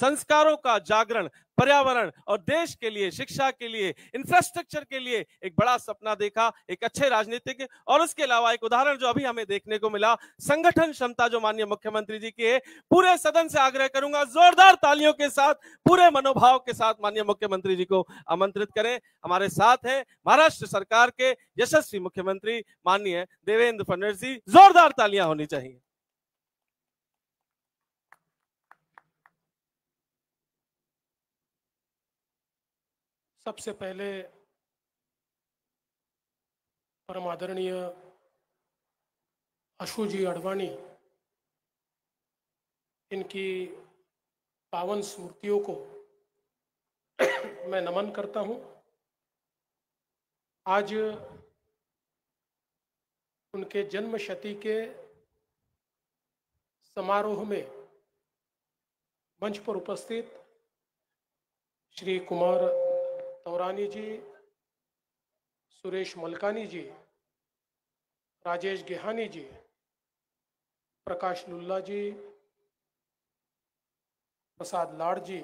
संस्कारों का जागरण, पर्यावरण और देश के लिए, शिक्षा के लिए, इंफ्रास्ट्रक्चर के लिए एक बड़ा सपना देखा, एक अच्छे राजनीतिक। और उसके अलावा एक उदाहरण जो अभी हमें देखने को मिला, संगठन क्षमता जो माननीय मुख्यमंत्री जी की है। पूरे सदन से आग्रह करूंगा, जोरदार तालियों के साथ, पूरे मनोभाव के साथ माननीय मुख्यमंत्री जी को आमंत्रित करें। हमारे साथ हैं महाराष्ट्र सरकार के यशस्वी मुख्यमंत्री माननीय देवेंद्र फडणवीस जी। जोरदार तालियां होनी चाहिए। सबसे पहले परम आदरणीय अशु जी अडवाणी, इनकी पावन स्मृतियों को मैं नमन करता हूं। आज उनके जन्म शती के समारोह में मंच पर उपस्थित श्री कुमार तौरानी जी, सुरेश मलकानी जी, राजेश गेहानी जी, प्रकाश लुल्ला जी, प्रसाद लाड जी,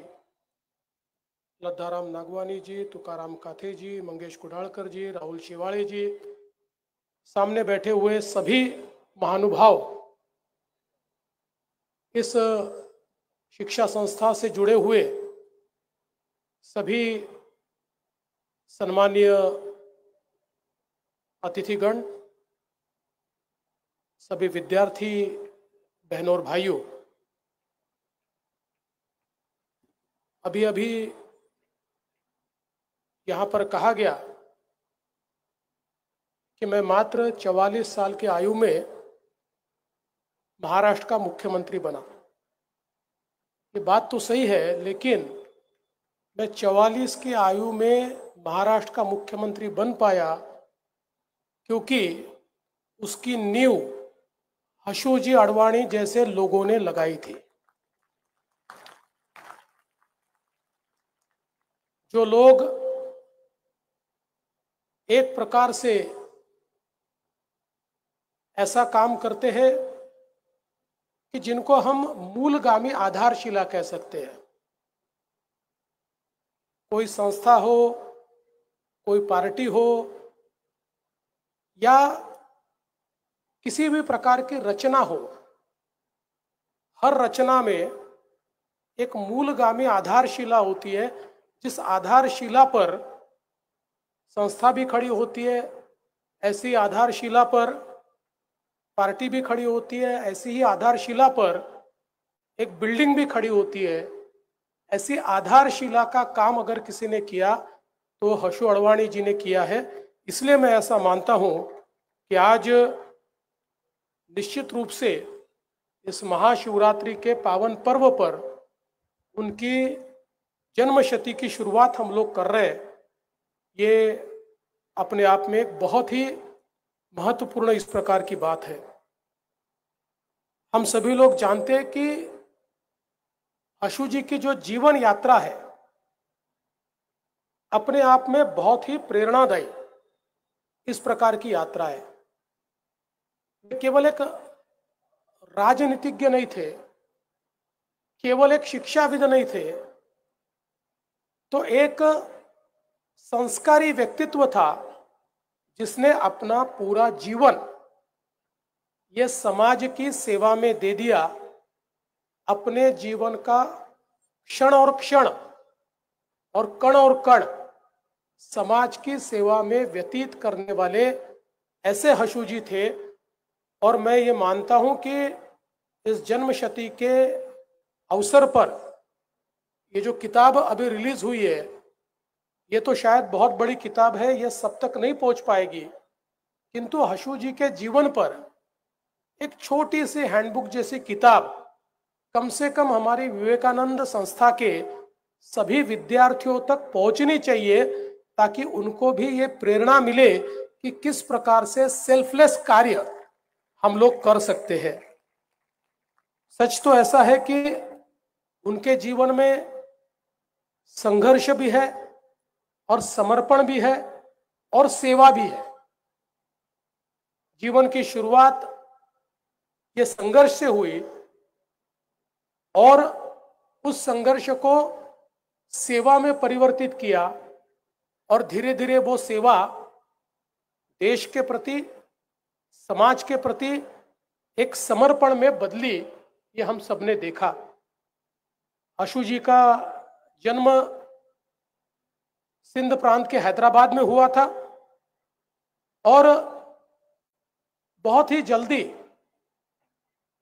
लद्दाराम नागवानी जी, तुकाराम काथे जी, मंगेश कुडालकर जी, राहुल शिवाड़े जी, सामने बैठे हुए सभी महानुभाव, इस शिक्षा संस्था से जुड़े हुए सभी सम्मानीय अतिथिगण, सभी विद्यार्थी बहनों और भाइयों, अभी अभी यहाँ पर कहा गया कि मैं मात्र 44 साल की आयु में महाराष्ट्र का मुख्यमंत्री बना। ये बात तो सही है, लेकिन मैं 44 की आयु में महाराष्ट्र का मुख्यमंत्री बन पाया क्योंकि उसकी नींव अशोकजी अडवाणी जैसे लोगों ने लगाई थी। जो लोग एक प्रकार से ऐसा काम करते हैं कि जिनको हम मूलगामी आधारशिला कह सकते हैं। कोई संस्था हो, कोई पार्टी हो, या किसी भी प्रकार की रचना हो, हर रचना में एक मूलगामी आधारशिला होती है, जिस आधारशिला पर संस्था भी खड़ी होती है, ऐसी आधारशिला पर पार्टी भी खड़ी होती है, ऐसी ही आधारशिला पर एक बिल्डिंग भी खड़ी होती है। ऐसी आधारशिला का काम अगर किसी ने किया तो अशु अडवाणी जी ने किया है। इसलिए मैं ऐसा मानता हूं कि आज निश्चित रूप से इस महाशिवरात्रि के पावन पर्व पर उनकी जन्मशती की शुरुआत हम लोग कर रहे हैं। ये अपने आप में एक बहुत ही महत्वपूर्ण इस प्रकार की बात है। हम सभी लोग जानते हैं कि अशु जी की जो जीवन यात्रा है अपने आप में बहुत ही प्रेरणादायी इस प्रकार की यात्रा है। वे केवल एक राजनीतिज्ञ नहीं थे, केवल एक शिक्षाविद नहीं थे, तो एक संस्कारी व्यक्तित्व था जिसने अपना पूरा जीवन ये समाज की सेवा में दे दिया। अपने जीवन का क्षण और क्षण और कण और कण समाज की सेवा में व्यतीत करने वाले ऐसे अशु जी थे। और मैं ये मानता हूं कि इस जन्मशती के अवसर पर ये जो किताब अभी रिलीज हुई है, ये तो शायद बहुत बड़ी किताब है, ये सब तक नहीं पहुंच पाएगी, किंतु अशु जी के जीवन पर एक छोटी सी हैंडबुक जैसी किताब कम से कम हमारी विवेकानंद संस्था के सभी विद्यार्थियों तक पहुंचनी चाहिए, ताकि उनको भी ये प्रेरणा मिले कि किस प्रकार से सेल्फलेस कार्य हम लोग कर सकते हैं। सच तो ऐसा है कि उनके जीवन में संघर्ष भी है और समर्पण भी है और सेवा भी है। जीवन की शुरुआत ये संघर्ष से हुई और उस संघर्ष को सेवा में परिवर्तित किया और धीरे धीरे वो सेवा देश के प्रति, समाज के प्रति एक समर्पण में बदली। ये हम सबने देखा। आशु जी का जन्म सिंध प्रांत के हैदराबाद में हुआ था और बहुत ही जल्दी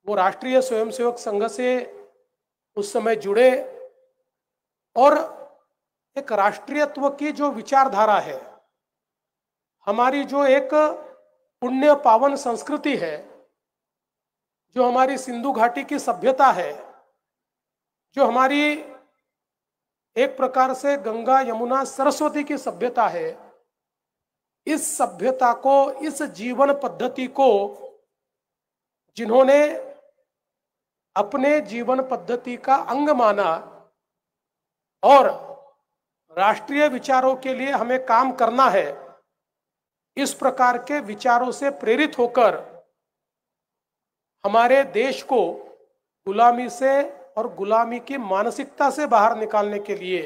वो राष्ट्रीय स्वयंसेवक संघ से उस समय जुड़े और एक राष्ट्रीयत्व की जो विचारधारा है, हमारी जो एक पुण्य पावन संस्कृति है, जो हमारी सिंधु घाटी की सभ्यता है, जो हमारी एक प्रकार से गंगा यमुना सरस्वती की सभ्यता है, इस सभ्यता को, इस जीवन पद्धति को जिन्होंने अपने जीवन पद्धति का अंग माना और राष्ट्रीय विचारों के लिए हमें काम करना है, इस प्रकार के विचारों से प्रेरित होकर हमारे देश को गुलामी से और गुलामी की मानसिकता से बाहर निकालने के लिए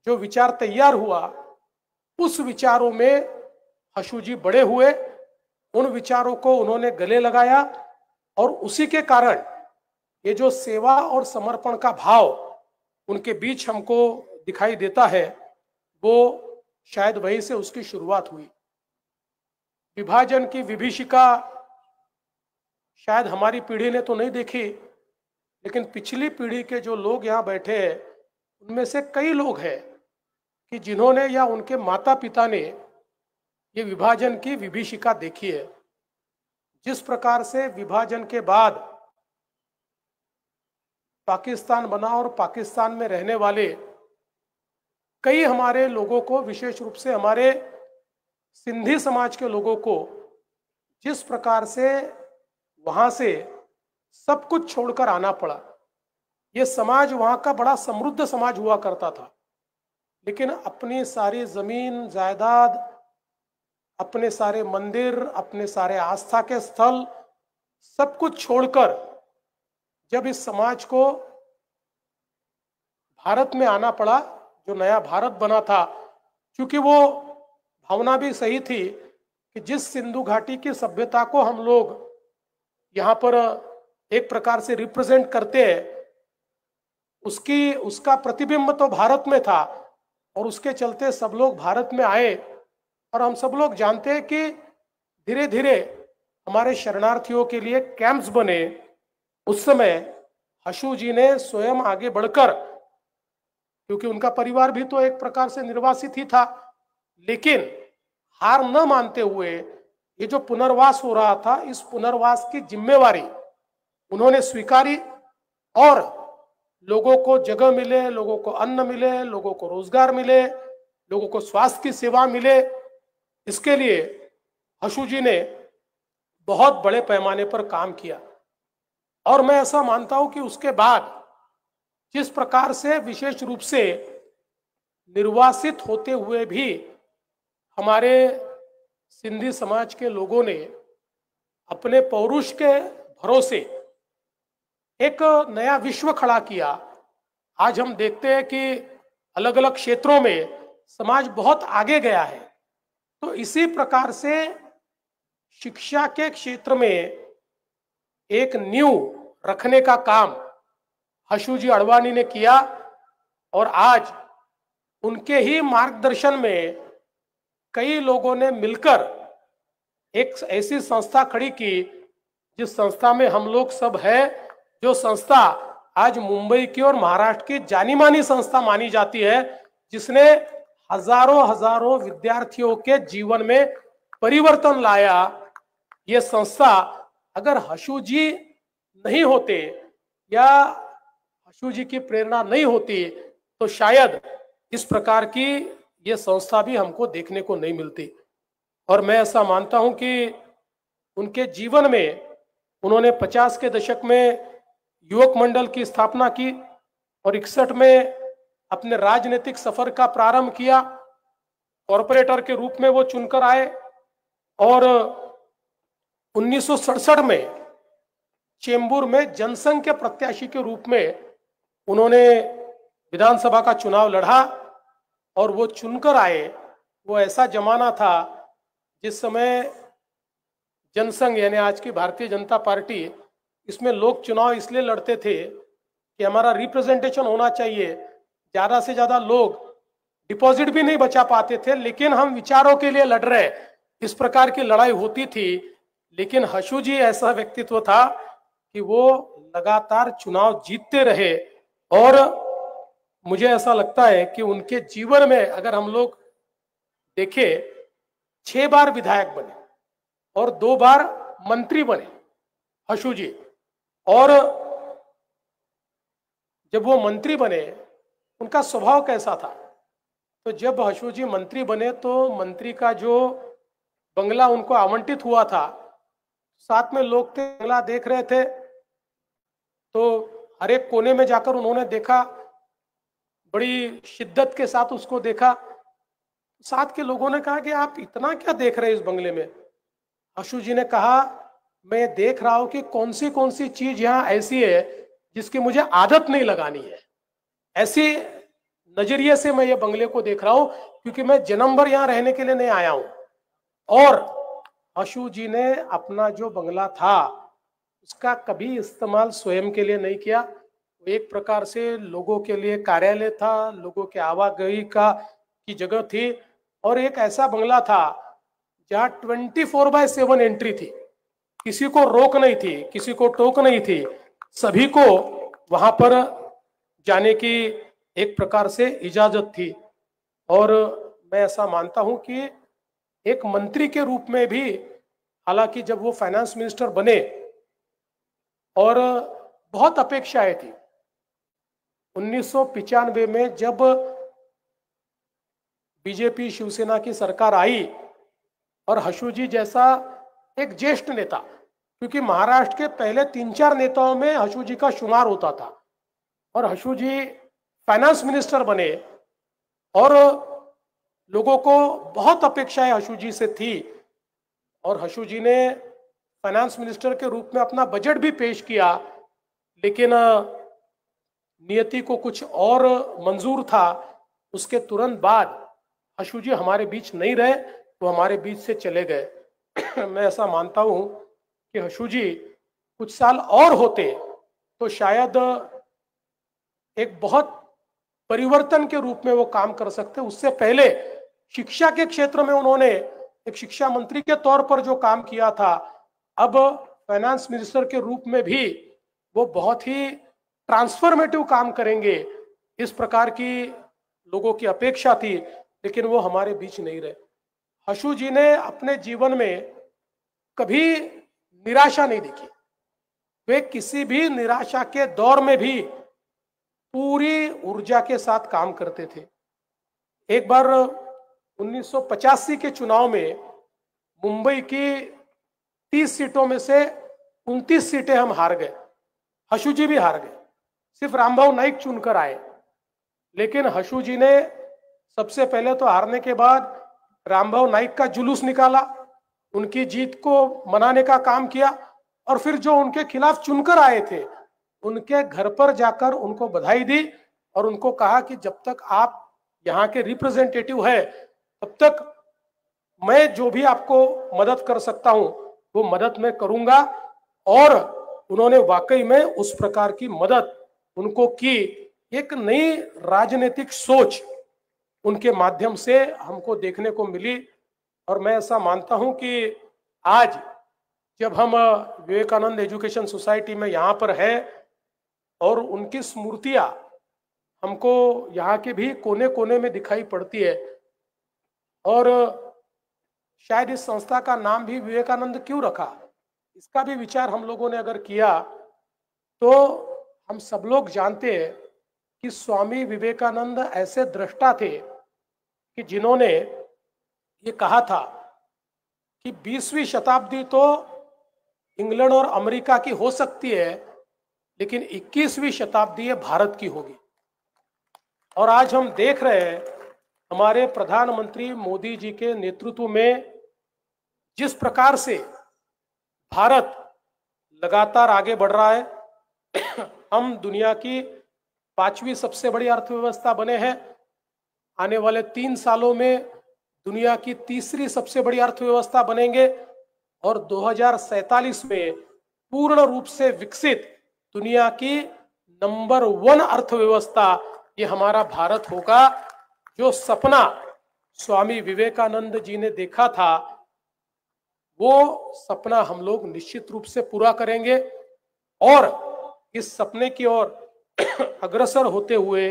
जो विचार तैयार हुआ, उस विचारों में आशु जी बड़े हुए, उन विचारों को उन्होंने गले लगाया और उसी के कारण ये जो सेवा और समर्पण का भाव उनके बीच हमको दिखाई देता है, वो शायद वहीं से उसकी शुरुआत हुई। विभाजन की विभीषिका शायद हमारी पीढ़ी ने तो नहीं देखी, लेकिन पिछली पीढ़ी के जो लोग यहाँ बैठे हैं उनमें से कई लोग हैं कि जिन्होंने या उनके माता पिता ने ये विभाजन की विभीषिका देखी है। जिस प्रकार से विभाजन के बाद पाकिस्तान बना और पाकिस्तान में रहने वाले कई हमारे लोगों को, विशेष रूप से हमारे सिंधी समाज के लोगों को, जिस प्रकार से वहां से सब कुछ छोड़कर आना पड़ा। ये समाज वहां का बड़ा समृद्ध समाज हुआ करता था, लेकिन अपनी सारी जमीन जायदाद, अपने सारे मंदिर, अपने सारे आस्था के स्थल, सब कुछ छोड़कर जब इस समाज को भारत में आना पड़ा, जो नया भारत बना था, क्योंकि वो भावना भी सही थी कि जिस सिंधु घाटी की सभ्यता को हम लोग यहाँ पर एक प्रकार से रिप्रेजेंट करते हैं, उसका प्रतिबिंब तो भारत में था और उसके चलते सब लोग भारत में आए। और हम सब लोग जानते हैं कि धीरे धीरे हमारे शरणार्थियों के लिए कैंप्स बने। उस समय आशु जी ने स्वयं आगे बढ़कर, क्योंकि उनका परिवार भी तो एक प्रकार से निर्वासित ही था, लेकिन हार न मानते हुए ये जो पुनर्वास हो रहा था, इस पुनर्वास की जिम्मेवारी उन्होंने स्वीकारी और लोगों को जगह मिले, लोगों को अन्न मिले, लोगों को रोजगार मिले, लोगों को स्वास्थ्य की सेवा मिले, इसके लिए आशु जी ने बहुत बड़े पैमाने पर काम किया। और मैं ऐसा मानता हूं कि उसके बाद जिस प्रकार से विशेष रूप से निर्वासित होते हुए भी हमारे सिंधी समाज के लोगों ने अपने पौरुष के भरोसे एक नया विश्व खड़ा किया। आज हम देखते हैं कि अलग अलग क्षेत्रों में समाज बहुत आगे गया है। तो इसी प्रकार से शिक्षा के क्षेत्र में एक नींव रखने का काम आशु जी अडवाणी ने किया और आज उनके ही मार्गदर्शन में कई लोगों ने मिलकर एक ऐसी संस्था खड़ी की जिस संस्था में हम लोग सब हैं, जो संस्था आज मुंबई की और महाराष्ट्र की जानी मानी संस्था मानी जाती है, जिसने हजारों हजारों विद्यार्थियों के जीवन में परिवर्तन लाया। ये संस्था अगर आशु जी नहीं होते या आशु जी की प्रेरणा नहीं होती तो शायद इस प्रकार की ये संस्था भी हमको देखने को नहीं मिलती। और मैं ऐसा मानता हूं कि उनके जीवन में उन्होंने 50 के दशक में युवक मंडल की स्थापना की और 61 में अपने राजनीतिक सफर का प्रारंभ किया। कॉरपोरेटर के रूप में वो चुनकर आए और 1967 में चेंबूर में जनसंघ के प्रत्याशी के रूप में उन्होंने विधानसभा का चुनाव लड़ा और वो चुनकर आए। वो ऐसा जमाना था जिस समय जनसंघ यानी आज की भारतीय जनता पार्टी, इसमें लोग चुनाव इसलिए लड़ते थे कि हमारा रिप्रेजेंटेशन होना चाहिए, ज्यादा से ज्यादा लोग डिपॉजिट भी नहीं बचा पाते थे, लेकिन हम विचारों के लिए लड़ रहे, इस प्रकार की लड़ाई होती थी। लेकिन हशू जी ऐसा व्यक्तित्व था कि वो लगातार चुनाव जीतते रहे और मुझे ऐसा लगता है कि उनके जीवन में अगर हम लोग देखें, 6 बार विधायक बने और 2 बार मंत्री बने हशू जी। और जब वो मंत्री बने, उनका स्वभाव कैसा था? तो जब हशू जी मंत्री बने तो मंत्री का जो बंगला उनको आवंटित हुआ था, साथ में लोग थे, बंगला देख रहे थे, तो हर एक कोने में जाकर उन्होंने देखा, बड़ी शिद्दत के साथ उसको देखा। साथ के लोगों ने कहा कि आप इतना क्या देख रहे हैं इस बंगले में? हशू जी ने कहा, मैं देख रहा हूं कि कौन सी चीज यहां ऐसी है जिसकी मुझे आदत नहीं लगानी है। ऐसी नजरिए से मैं ये बंगले को देख रहा हूं, क्योंकि मैं जन्म भर यहां रहने के लिए नहीं आया हूं। और हशू जी ने अपना जो बंगला था उसका कभी इस्तेमाल स्वयं के लिए नहीं किया। एक प्रकार से लोगों के लिए कार्यालय था, लोगों के आवागही की जगह थी, और एक ऐसा बंगला था जहां 24/7 एंट्री थी, किसी को रोक नहीं थी, किसी को टोक नहीं थी, सभी को वहां पर जाने की एक प्रकार से इजाजत थी। और मैं ऐसा मानता हूं कि एक मंत्री के रूप में भी, हालांकि जब वो फाइनेंस मिनिस्टर बने और बहुत अपेक्षाएं थी, 1995 में जब बीजेपी शिवसेना की सरकार आई और हशू जी जैसा एक ज्येष्ठ नेता, क्योंकि महाराष्ट्र के पहले 3-4 नेताओं में हशू जी का शुमार होता था, और हशू जी फाइनेंस मिनिस्टर बने और लोगों को बहुत अपेक्षाएं हशू जी से थी। और हशू जी ने फाइनेंस मिनिस्टर के रूप में अपना बजट भी पेश किया, लेकिन नियति को कुछ और मंजूर था। उसके तुरंत बाद हशू जी हमारे बीच नहीं रहे, वो हमारे बीच से चले गए। मैं ऐसा मानता हूं कि हशू जी कुछ साल और होते तो शायद एक बहुत परिवर्तन के रूप में वो काम कर सकते। उससे पहले शिक्षा के क्षेत्र में उन्होंने एक शिक्षा मंत्री के तौर पर जो काम किया था, अब फाइनेंस मिनिस्टर के रूप में भी वो बहुत ही ट्रांसफॉर्मेटिव काम करेंगे, इस प्रकार की लोगों की अपेक्षा थी, लेकिन वो हमारे बीच नहीं रहे। हशू जी ने अपने जीवन में कभी निराशा नहीं दिखी। वे किसी भी निराशा के दौर में भी पूरी ऊर्जा के साथ काम करते थे। एक बार 1985 के चुनाव में मुंबई की 30 सीटों में से 29 सीटें हम हार गए, हशू जी भी हार गए, सिर्फ रामभाऊ नाइक चुनकर आए। लेकिन हशू जी ने सबसे पहले तो हारने के बाद रामभाऊ नाइक का जुलूस निकाला, उनकी जीत को मनाने का काम किया, और फिर जो उनके खिलाफ चुनकर आए थे उनके घर पर जाकर उनको बधाई दी और उनको कहा कि जब तक आप यहाँ के रिप्रेजेंटेटिव है तब तक मैं जो भी आपको मदद कर सकता हूं वो मदद मैं करूंगा। और उन्होंने वाकई में उस प्रकार की मदद उनको की। एक नई राजनीतिक सोच उनके माध्यम से हमको देखने को मिली। और मैं ऐसा मानता हूं कि आज जब हम विवेकानंद एजुकेशन सोसाइटी में यहाँ पर है और उनकी स्मृतियां हमको यहाँ के भी कोने कोने में दिखाई पड़ती है, और शायद इस संस्था का नाम भी विवेकानंद क्यों रखा, इसका भी विचार हम लोगों ने अगर किया तो हम सब लोग जानते हैं कि स्वामी विवेकानंद ऐसे दृष्टा थे कि जिन्होंने ये कहा था कि 20वीं शताब्दी तो इंग्लैंड और अमेरिका की हो सकती है, लेकिन 21वीं शताब्दी ये भारत की होगी। और आज हम देख रहे हैं हमारे प्रधानमंत्री मोदी जी के नेतृत्व में जिस प्रकार से भारत लगातार आगे बढ़ रहा है। हम दुनिया की 5वीं सबसे बड़ी अर्थव्यवस्था बने हैं। आने वाले 3 सालों में दुनिया की 3री सबसे बड़ी अर्थव्यवस्था बनेंगे और 2047 में पूर्ण रूप से विकसित दुनिया की नंबर 1 अर्थव्यवस्था ये हमारा भारत होगा। जो सपना स्वामी विवेकानंद जी ने देखा था वो सपना हम लोग निश्चित रूप से पूरा करेंगे और इस सपने की ओर अग्रसर होते हुए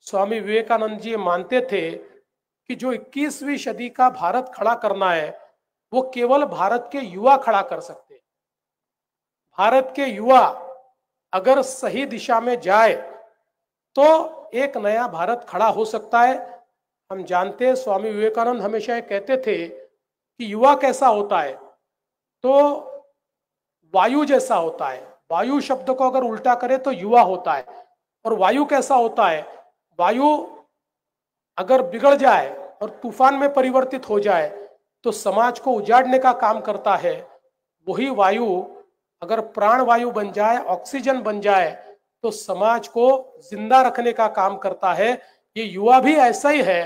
स्वामी विवेकानंद जी मानते थे कि जो 21वीं सदी का भारत खड़ा करना है वो केवल भारत के युवा खड़ा कर सकते हैं। भारत के युवा अगर सही दिशा में जाए तो एक नया भारत खड़ा हो सकता है। हम जानते हैं स्वामी विवेकानंद हमेशा ये कहते थे कि युवा कैसा होता है तो वायु जैसा होता है। वायु शब्द को अगर उल्टा करें तो युवा होता है। और वायु कैसा होता है? वायु अगर बिगड़ जाए और तूफान में परिवर्तित हो जाए तो समाज को उजाड़ने का काम करता है। वही वायु अगर प्राण वायु बन जाए, ऑक्सीजन बन जाए तो समाज को जिंदा रखने का काम करता है। ये युवा भी ऐसा ही है।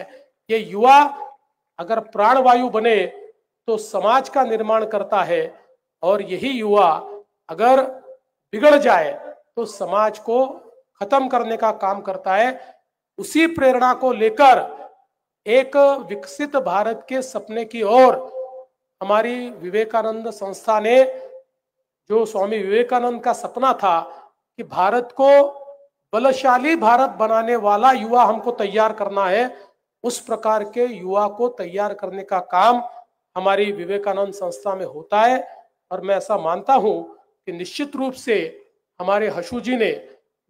ये युवा अगर प्राण वायु बने तो समाज का निर्माण करता है और यही युवा अगर बिगड़ जाए तो समाज को खत्म करने का काम करता है। उसी प्रेरणा को लेकर एक विकसित भारत के सपने की ओर हमारी विवेकानंद संस्था ने, जो स्वामी विवेकानंद का सपना था कि भारत को बलशाली भारत बनाने वाला युवा हमको तैयार करना है, उस प्रकार के युवा को तैयार करने का काम हमारी विवेकानंद संस्था में होता है। और मैं ऐसा मानता हूं कि निश्चित रूप से हमारे हशु जी ने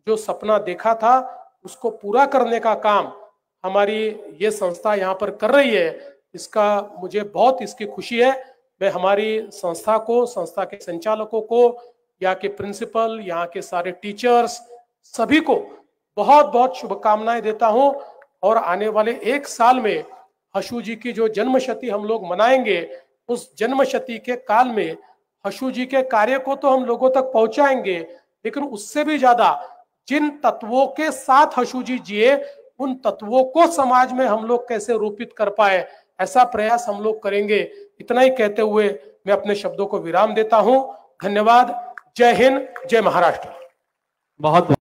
जो सपना देखा था उसको पूरा करने का काम हमारी ये संस्था यहाँ पर कर रही है। इसका मुझे बहुत इसकी खुशी है। मैं हमारी संस्था को, संस्था के संचालकों को, यहाँ के प्रिंसिपल, यहाँ के सारे टीचर्स, सभी को बहुत बहुत शुभकामनाएं देता हूँ। और आने वाले 1 साल में हशु जी की जो जन्मशती हम लोग मनाएंगे, उस जन्मशती के काल में हशु जी के कार्य को तो हम लोगों तक पहुंचाएंगे, लेकिन उससे भी ज्यादा जिन तत्वों के साथ हशु जी जिए उन तत्वों को समाज में हम लोग कैसे रूपित कर पाए, ऐसा प्रयास हम लोग करेंगे। इतना ही कहते हुए मैं अपने शब्दों को विराम देता हूं। धन्यवाद। जय हिंद, जय महाराष्ट्र। बहुत